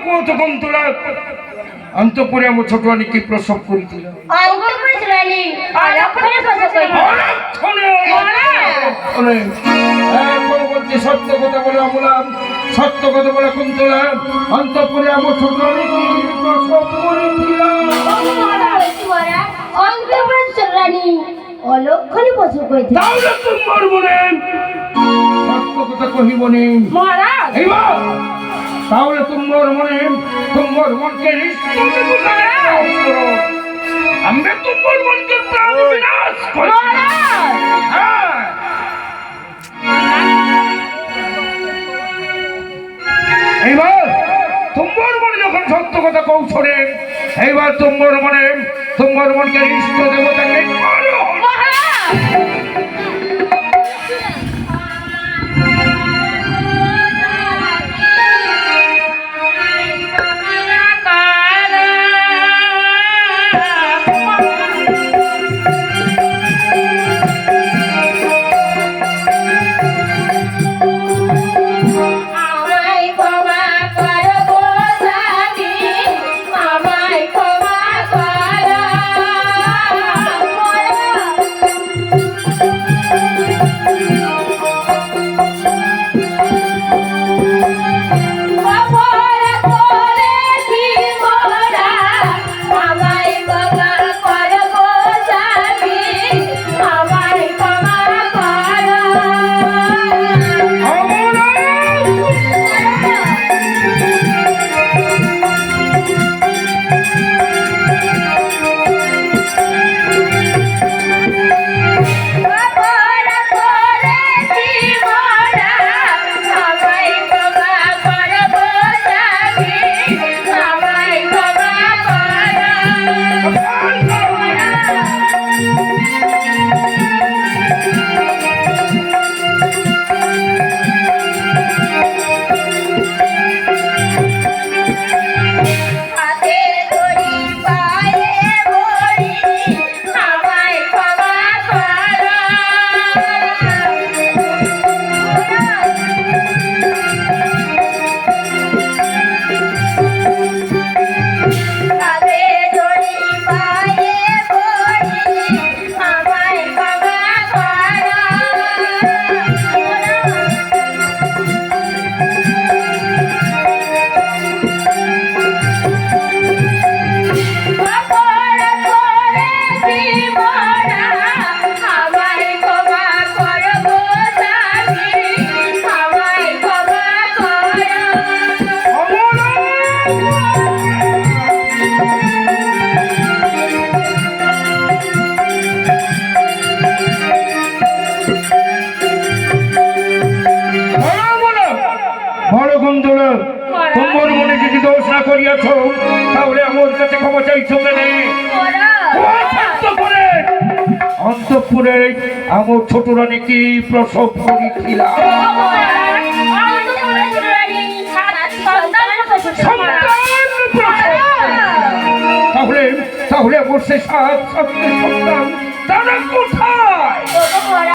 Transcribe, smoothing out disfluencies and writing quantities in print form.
কুয়ত কুন্তলা অন্তপুরে আমার ছোট রানীকে প্রসব করেছিল। বলছি সত্য কথা বলে অমলাম, সত্য কথা বলে কুন্তলা অন্তপুরে আমার ছোট রানীকে প্রসব করেছিল। অলক্ষণে প্রসব করেছিল। তাহলে তোমার মনে সত্য কথা কহিবনি মহারাজ। তাহলে তোমার মনকে আমরা তোমার মনকে প্রাণ বিনাশ করি। এইবার তোমার মনে যখন সত্য কথা কৌশলে, এইবার তোমার মনকে ইষ্ট দেবতাকে করো। তোমার মনে যদি দোষ না করিয়াছ তাহলে আমার কাছে ক্ষমা চাইছো কেন? অন্তঃপুরে আমার ছোট রানীকে প্রসব করেছিলাম। তাহলে আমার সে সাত সন্তান তারা কোথায়?